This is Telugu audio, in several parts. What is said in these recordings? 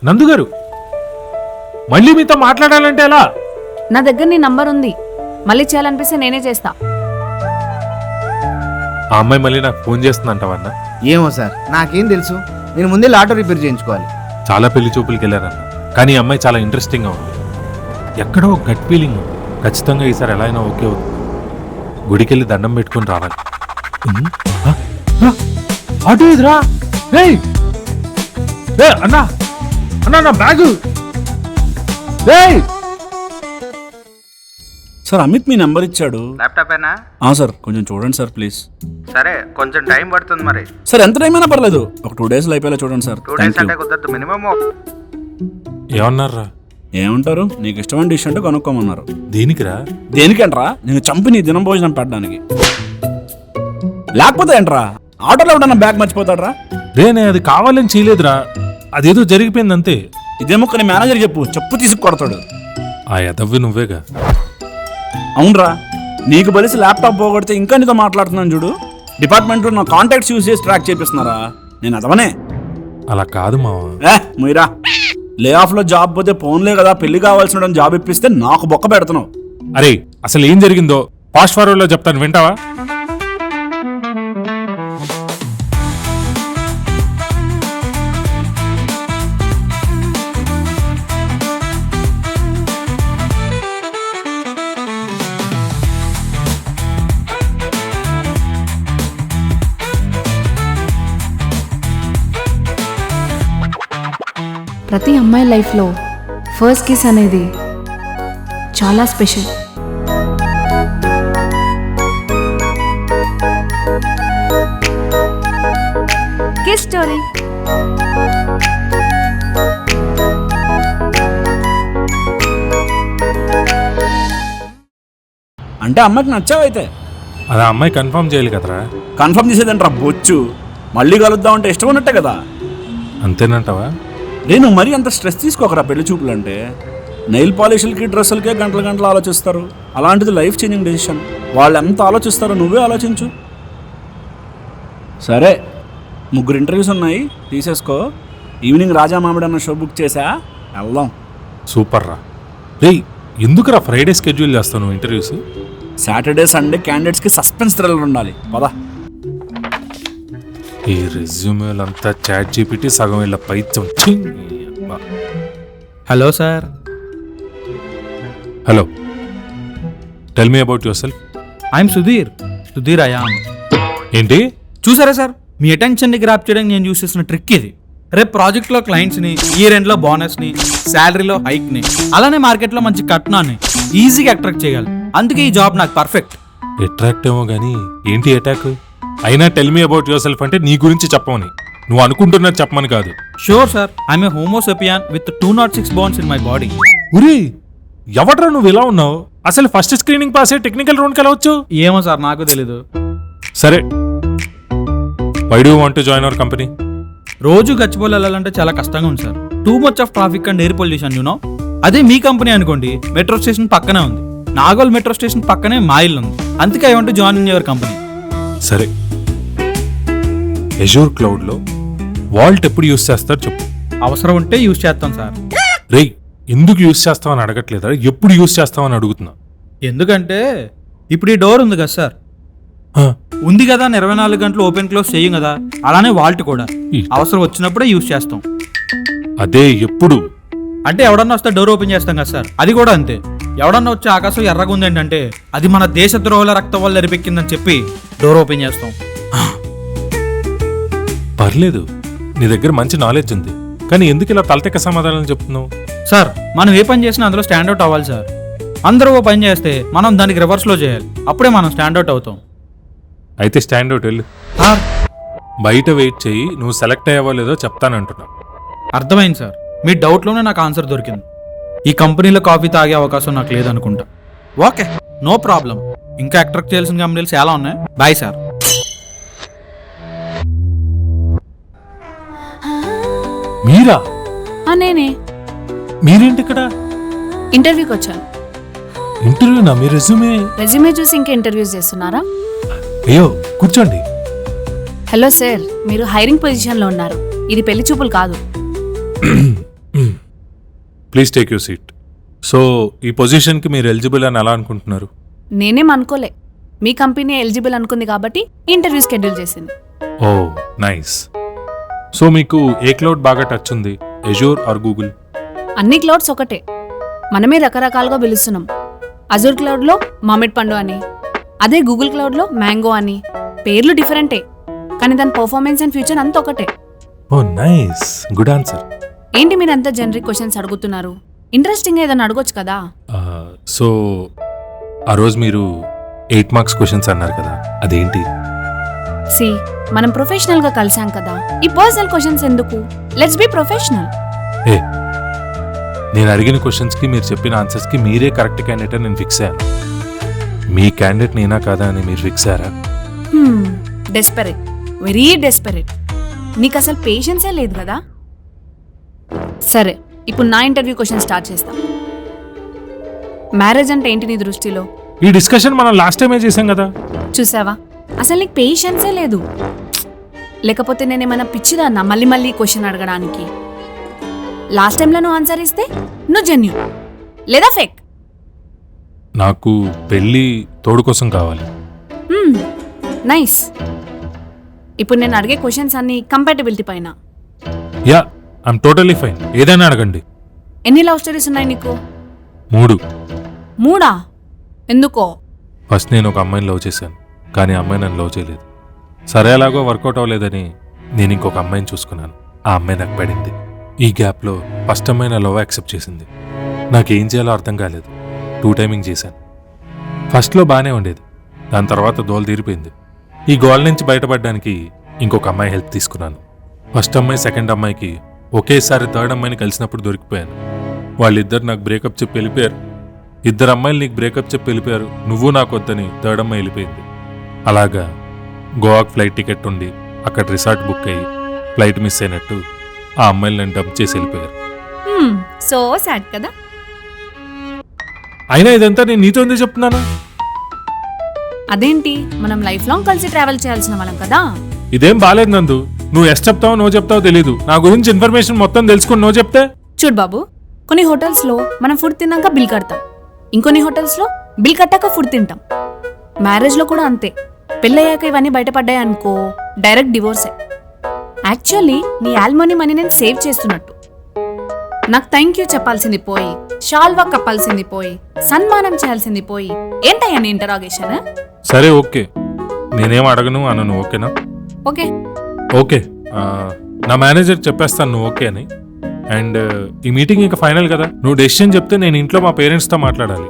నందు గారు, మళ్ళీ మీతో మాట్లాడాలంటే ఎలా? నా దగ్గర నీ నంబర్ ఉంది, మళ్ళీ చేయాలనిపిస్తే నేనే చేస్తా. ఆ అమ్మాయి మళ్ళీ నాకు ఫోన్ చేస్తుందంటావన్నా? ఏమో సార్, నాకేం తెలుసు. నేను ముందే ఆటో రిపేర్ చేయించుకోవాలి. చాలా పెళ్లి చూపులకి వెళ్ళారన్న, కానీ ఈ అమ్మాయి చాలా ఇంట్రెస్టింగ్గా ఉంది. ఎక్కడో గట్ ఫీలింగ్ ఉంది. ఖచ్చితంగా ఈసారి ఎలా అయినా ఓకే అవుతుంది. గుడికెళ్ళి దండం పెట్టుకుని రావాలి. ఆటో ఇదిరా. అన్నా అన్నా, నా బ్యాగు. సార్ అమిత్ మీ నెంబర్ ఇచ్చాడు. ల్యాప్టాప్ అయినా? సార్ కొంచెం చూడండి సార్ ప్లీజ్. సరే, కొంచెం టైం పడుతుంది మరి. సార్ ఎంత టైం అయినా పర్లేదు, ఒక 2 days అయిపోయేలా చూడండి సార్. 2 days అంటే కుదరదు, మినిమం. ఏమన్నారా? ఏమంటారు, నీకు ఇష్టమైన డిష్ అంటే కనుక్కోమన్నారు. దేనికిరా? దేనికంట్రా? నేను చంపి నీ దినం భోజనం పెట్టడానికి. లేకపోతే ఏంట్రా, ఆటోలో ఎవడన్నా బ్యాగ్ మర్చిపోతాడ్రా? రేనే అది కావాలని చేయలేదురా, అదేదో జరిగిపోయింది అంతే. ఇదేమో కొన్ని మేనేజర్ చెప్పు తీసుకు కొడతాడు. ఆ ఎదవ్వి నువ్వేగా. అవునరా, నీకు బలిసి ల్యాప్టాప్ పోగొడితే ఇంకా నీతో మాట్లాడుతున్నాను చూడు. డిపార్ట్మెంట్లో నా కాంటాక్ట్స్ యూజ్ చేసి ట్రాక్ చేపిస్తున్నారా? నేను అదవనే. అలా కాదు మావా. మీరా లే ఆఫ్ లో జాబ్ పోతే ఫోన్లే కదా పెళ్లి కావాల్సిన జాబ్ ఇప్పిస్తే నాకు బొక్క పెడుతున్నావు. అరే అసలు ఏం జరిగిందో ఫాస్ట్ ఫార్వర్డ్ లో చెప్తాను, వింటావా? ప్రతి అమ్మాయి లైఫ్లో ఫస్ట్ కిస్ అనేది చాలా స్పెషల్. Kiss story. అంటే అమ్మాయికి నచ్చావైతే అది అమ్మాయి కన్ఫర్మ్ చేయాలి కదరా. కన్ఫర్మ్ చేసేదంటారా బొచ్చు? మళ్ళీ కలుద్దాం అంటే ఇష్టం ఉన్నట్టే కదా. అంతేనంటావా? నేను మరీ అంత స్ట్రెస్ తీసుకోకరా పెళ్లి చూపులు అంటే. నెయిల్ పాలిష్లకి డ్రెస్సులకే గంటలు ఆలోచిస్తారు. అలాంటిది లైఫ్ చేంజింగ్ డెసిషన్. వాళ్ళు ఎంత ఆలోచిస్తారో నువ్వే ఆలోచించు. సరే, 3 ఇంటర్వ్యూస్ ఉన్నాయి, తీసేసుకో. ఈవినింగ్ రాజా మామిడి అన్న షో బుక్ చేసా, వెళ్దాం. సూపర్ రా. రే ఎందుకురా ఫ్రైడే స్కెడ్యూల్ చేస్తాను ఇంటర్వ్యూస్? సాటర్డే సండే క్యాండిడేట్స్కి సస్పెన్స్ థ్రిల్లర్ ఉండాలి. పదా. ఈ రెజ్యూమేలంతా చాట్ జీపీటీ సగం ఇలా పైత్యం. Hello sir. Hello, tell me about yourself. I'm Sudheer I'm. ఏంటి? చూసారా సార్, మీ అటెన్షన్ని గ్రాప్ చేయడానికి నేను యూస్ చేసిన ట్రిక్ ఇది. రేపు ప్రాజెక్ట్లో క్లయింట్స్ని, ఇయర్ ఎండ్లో బోనస్ని, శాలరీలో హైక్ని, అలానే మార్కెట్లో మంచి కట్నాన్ని ఈజీగా అట్రాక్ట్ చేయగలను. అందుకే ఈ జాబ్ నాకు పర్ఫెక్ట్. అట్రాక్ట్ ఏమో కానీ ఏంటి అటాక్? అయినా tell me about yourself అంటే నీ గురించి చెప్పమని, నువ్వు అనుకుంటున్నది చెప్పమని కాదు. Sure sir, I'm a homo sapien with 206 bones in my body. ఉరి ఎవట్రా నువ్వు ఇలా ఉన్నావు? అసలు ఫస్ట్ స్క్రీనింగ్ పాస్ అయ్యి టెక్నికల్ రౌండ్కి వెళ్ళవచ్చు? ఏమో సార్, నాకు తెలీదు. సరే, why do want to join our company? రోజు గచ్చిబౌలి వెళ్ళాలంటే చాలా కష్టంగా ఉంది సార్. Too much of traffic and air pollution you know. అదే మీ కంపెనీ అనుకోండి, మెట్రో స్టేషన్ పక్కనే ఉంది. నాగోల్ మెట్రో స్టేషన్ పక్కనే మా ఇల్లు ఉంది. అందుకే I want to join in your company. సరే, ఎజూర్ క్లౌడ్లో వాల్ట్ ఎప్పుడు యూస్ చేస్తారు చెప్పు. అవసరం ఉంటే యూజ్ చేస్తాం సార్. రేయ్ ఎందుకు యూస్ చేస్తామని అడగట్లేదా, ఎప్పుడు యూస్ చేస్తామని అడుగుతున్నా. ఎందుకంటే ఇప్పుడు ఈ డోర్ ఉంది కదా సార్, ఉంది కదా 24 గంటలు ఓపెన్ క్లోజ్ చేయం కదా, అలానే వాల్ట్ కూడా అవసరం వచ్చినప్పుడే యూజ్ చేస్తాం. అదే ఎప్పుడు అంటే ఎవడన్నా వస్తే డోర్ ఓపెన్ చేస్తాం కదా సార్, అది కూడా అంతే. ఎవడన్నా వచ్చి ఆకాశం ఎర్రగా ఉంది ఏంటంటే అది మన దేశద్రోహుల రక్తం వల్ల ఎరిపెక్కిందని చెప్పి డోర్ ఓపెన్ చేస్తాం. పర్లేదు, నీ దగ్గర మంచి నాలెడ్జ్ ఉంది, కానీ ఎందుకు ఇలా తలతెక్క సమాధానం చెప్తున్నావు? సార్, మనం ఏ పని చేసినా అందులో స్టాండ్అవుట్ అవ్వాలి సార్. అందరూ ఓ పని చేస్తే మనం దానికి రివర్స్లో చేయాలి, అప్పుడే మనం స్టాండ్అవుట్ అవుతాం. అయితే స్టాండ్అవుట్ వెళ్ళు. బయట వెయిట్ చెయ్యి, నువ్వు సెలెక్ట్ అయ్యావో లేదో చెప్తానంటున్నా. అర్థమైంది సార్, మీ డౌట్లోనే నాకు ఆన్సర్ దొరికింది. ఈ కంపెనీలో కాఫీ తాగే అవకాశం నాకు లేదనుకుంటా. Okay, no problem. ఇంకా అట్రాక్ట్ చేయాల్సిన కంపెనీలు చాలా ఉన్నాయి. Bye sir. మీరా? నేనే. మీరేంటి ఇక్కడ? ఇంటర్వ్యూకి వచ్చాను. ఇంటర్వ్యూనా? మీ రెజ్యూమే చూసి ఇంకా ఇంటర్వ్యూస్ చేస్తున్నారా? అయ్యో కూర్చోండి. హలో సార్, మీరు హైరింగ్ పొజిషన్లో ఉన్నారు, ఇది పెళ్లి చూపులు కాదు. Please take you seat. So ఈ పొజిషన్కి మీరు ఎలిజిబుల్ అని ఎలా అనుకుంటున్నారు? నేనేం అనుకోలే, మీ కంపెనీ ఎలిజిబుల్ అనుకుంది కాబట్టి ఇంటర్వ్యూ షెడ్యూల్ చేసింది. ఓ నైస్. సో మీకు ఏ క్లౌడ్ బాగా టచ్ ఉంది, ఎజూర్ ఆర్ గూగుల్? అన్ని క్లౌడ్స్ ఒకటే, మనమే రకరకాలుగా పిలుస్తున్నాం. అజూర్ క్లౌడ్లో మామిడి పండు అని, అదే గూగుల్ క్లౌడ్లో మ్యాంగో అని. పేర్లు డిఫరెంటే కానీ దాని పర్ఫార్మెన్స్ అండ్ ఫ్యూచర్ అంతా ఒకటే. ఓ నైస్, గుడ్ ఆన్సర్. ఏంటి మీరు అంతా జనరిక్ క్వశ్చన్స్ అడుగుతున్నారు? ఇంట్రెస్టింగ్ ఏదైనా అడగొచ్చు కదా. సో ఆ రోజు మీరు 8 మార్క్స్ క్వశ్చన్స్ అన్నారు కదా, అదేంటి? సి, మనం ప్రొఫెషనల్ గా కలిసాం కదా, ఈ పర్సనల్ క్వశ్చన్స్ ఎందుకు? Let's be professional. ఏ నేను అడిగిన క్వశ్చన్స్కి మీరు చెప్పిన ఆన్సర్స్కి మీరే కరెక్ట్ క్యాండిడేట్ అని నేను ఫిక్స్ అయ్యాను. మీ క్యాండిడేట్ నేనా కాదా అని మీరు ఫిక్స్ అయ్యారా? డెస్పెరేట్, వెరీ డెస్పెరేట్. నీకు అసలు పేషెన్సే లేదు కదా. సరే, ఇప్పుడు నా ఇంటర్వ్యూ క్వశ్చన్ స్టార్ట్ చేస్తాం. మ్యారేజ్ అంటే ఏంటి నీ దృష్టిలో? ఈ డిస్కషన్ మనం లాస్ట్ టైమే చేసాం కదా. చూసావా, అసలు నీకు పేషెన్సే లేదు. లేకపోతే నేనేమైనా పిచ్చిదాన్నా మళ్ళీ మళ్ళీ క్వశ్చన్ అడగడానికి? లాస్ట్ టైంలో నువ్వు ఆన్సర్ ఇస్తే నువ్వు జెన్యూ లేదా ఫేక్. నాకు పెళ్ళి తోడు కోసం కావాలి. నైస్. ఇప్పుడు నేను అడిగే క్వశ్చన్స్ అన్ని కంపాటబిలిటీ పైన. యా, ఐఎమ్ టోటలీ ఫైన్, ఏదైనా అడగండి. ఎన్ని లవ్ స్టోరీస్ ఉన్నాయి నీకు? 3. 3? ఎందుకో? ఫస్ట్ నేను ఒక అమ్మాయిని లవ్ చేశాను, కానీ ఆ అమ్మాయి నన్ను లవ్ చేయలేదు. సరే ఎలాగో వర్కౌట్ అవ్వలేదని నేను ఇంకొక అమ్మాయిని చూసుకున్నాను. ఆ అమ్మాయి నాకు పడింది. ఈ గ్యాప్లో ఫస్ట్ అమ్మాయి నా లవ్ యాక్సెప్ట్ చేసింది. నాకేం చేయాలో అర్థం కాలేదు. 2 టైమింగ్ చేశాను. ఫస్ట్లో బాగానే ఉండేది, దాని తర్వాత దోలు తీరిపోయింది. ఈ గోల్ నుంచి బయటపడడానికి ఇంకొక అమ్మాయి హెల్ప్ తీసుకున్నాను. ఫస్ట్ అమ్మాయి సెకండ్ అమ్మాయికి ఒకేసారి థర్డ్ అమ్మాయిని కలిసినప్పుడు దొరికిపోయాను. వాళ్ళిద్దరు నాకు బ్రేకప్ చెప్పి వెళ్ళిపోయారు. 2 అమ్మాయిలు నీకు బ్రేకప్ చెప్పి వెళ్ళిపోయారు, నువ్వు నాకు వద్దని థర్డ్ అమ్మాయి వెళ్ళిపోయింది. అలాగా గోవాకి ఫ్లైట్ టికెట్ ఉండి అక్కడ రిసార్ట్ బుక్ అయ్యి ఫ్లైట్ మిస్ అయినట్టు ఆ అమ్మాయిలు నన్ను డంప్ చేసి వెళ్ళిపోయారు. సో సాడ్ కదా. అయినా ఇదంతా నేను నీతో ఎందుకు చెప్తున్నాను? అదేంటి, మనం లైఫ్ లాంగ్ కలిసి ట్రావెల్ చేయాల్సిన వాళ్ళం కదా. ఇదేం బాలేదు నందు. నువ్వు ఎస్ చెప్తావో నో చెప్తావో తెలీదు. నా గురించి ఇన్ఫర్మేషన్ మొత్తం తెలుసుకుని నో చెప్తే? చూడు బాబు, కొన్ని హోటల్స్లో మనం ఫుడ్ తిన్నాక బిల్ కడతాం, ఇంకొన్ని హోటల్స్లో బిల్ కట్టాక ఫుడ్ తింటాం. మ్యారేజ్లో కూడా అంతే. పెళ్ళయ్యాక ఇవన్నీ బయటపడ్డాయి అనుకో, డైరెక్ట్ డివోర్సే. యాక్చువల్లీ నీ యాల్మోనీ మనీ నేను సేవ్ చేస్తున్నట్టు. నాకు థ్యాంక్ యూ చెప్పాల్సింది పోయి, షాల్వా కప్పాల్సింది పోయి, సన్మానం చేయాల్సింది పోయి, ఏంటయ్యా నీ ఇంటరాగేషన్? సరే ఓకే, నేనేం అడగను అనను, ఓకేనా? ఓకే ఓకే, నా మేనేజర్ చెప్పేస్తాను నువ్వు ఓకే అని. అండ్ ఈ మీటింగ్ ఇంకా ఫైనల్ కదా, నువ్వు డెసిషన్ చెప్తే నేను ఇంట్లో మా పేరెంట్స్తో మాట్లాడాలి.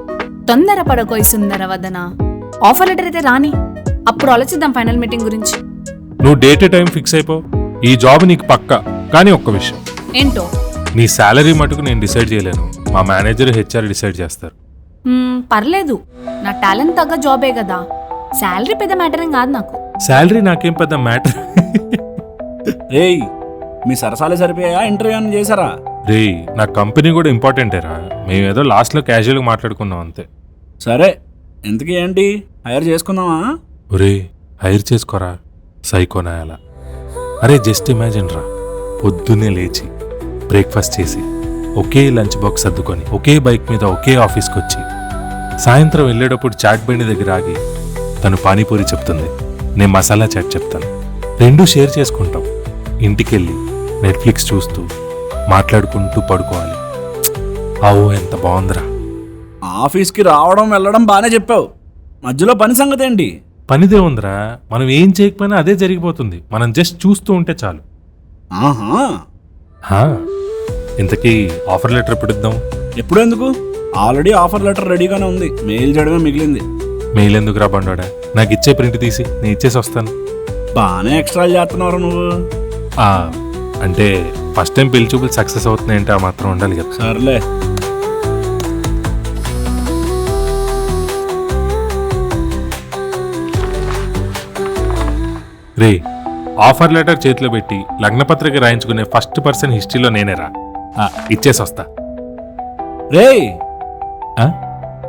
తొందర పడకోయి సుందర వదన. ఆఫర్ లెటర్ అయితే రాని, అప్పుడు ఆలోచిద్దాం ఫైనల్ మీటింగ్ గురించి. నువ్వు డేట్ టైం ఫిక్స్ అయిపో. ఈ జాబ్ నీకు పక్కా. కానీ ఒక్క విషయం, ఏంటో? నీ శాలరీ మటుకు నేను డిసైడ్ చేయలేను, మా మేనేజర్ హెచ్ఆర్ డిసైడ్ చేస్తారు. పర్లేదు, నా టాలెంట్ తగ్గ జాబే కదా. శాలరీ పెద్ద మ్యాటర్ ఏం కాదు నాకు. శాలరీ నాకేం పెద్ద మ్యాటర్. రేయ్, మీ సరసాలే సరిపోయా? ఇంటర్వ్యూ అని చేశారా? రే, నా కంపెనీ కూడా ఇంపార్టెంటేరా. మేమేదో లాస్ట్లో క్యాజువల్గా మాట్లాడుకున్నాం అంతే. సరే, ఇంతకీ ఏంటి, హైర్ చేసుకుందామా? ఒరే, హైర్ చేసుకోరా సైకోనాయాల. అరే జస్ట్ ఇమాజిన్ రా, పొద్దున్నే లేచి బ్రేక్ఫాస్ట్ చేసి ఒకే లంచ్ బాక్స్ సర్దుకొని ఒకే బైక్ మీద ఒకే ఆఫీస్కి వచ్చి సాయంత్రం వెళ్ళేటప్పుడు చాట్ బండి దగ్గర ఆగి తను పానీపూరి చెప్తుంది, నేను మసాలా చాట్ చెప్తాను. 2 షేర్ చేసుకుంటాం. ఇంటికెళ్ళి నెట్ఫ్లిక్స్ చూస్తూ మాట్లాడుకుంటూ పడుకోవాలి. ఆవో ఎంత బాగుందిరా. ఆఫీస్కి రావడం వెళ్ళడం బాగానే చెప్పావు, మధ్యలో పని సంగతి ఏంటి? పనిదే ఉందిరా, మనం ఏం చేయకపోయినా అదే జరిగిపోతుంది. మనం జస్ట్ చూస్తూ ఉంటే చాలు. ఆహా, ఇంతకీ ఆఫర్ లెటర్ ఎప్పుడు ఇద్దాం? ఎప్పుడు ఎందుకు, ఆల్రెడీ ఆఫర్ లెటర్ రెడీగానే ఉంది, మెయిల్ చేయడమే మిగిలింది. మెయిల్ ఎందుకు రా బండోడా, నాకు ఇచ్చే ప్రింట్ తీసి నేను ఇచ్చేసి వస్తాను. బాగానే ఎక్స్ట్రా చేస్తున్నావు నువ్వు. అంటే ఫస్ట్ టైం పెళ్లి చూపులు సక్సెస్ అవుతున్నాయంటే ఆ మాత్రం ఉండాలి కదా. సర్లే. రే, ఆఫర్ లెటర్ చేతిలో పెట్టి లగ్నపత్రిక రాయించుకునే ఫస్ట్ పర్సన్ హిస్టరీలో నేనేరా. ఇచ్చేసి వస్తా. రేయ్, ఆ?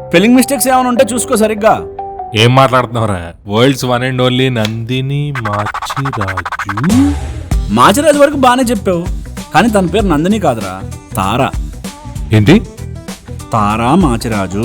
స్పెల్లింగ్ మిస్టేక్స్ ఏమైనా ఉంటే చూసుకో సరిగ్గా. ఏం మాట్లాడుతున్నావురా? World's one and only Nandini Machiraju. Machiraju వరకు బాగానే చెప్పావు, కానీ తన పేరు నందిని కాదురా, తారా ఏంటి? తారా మాచిరాజు.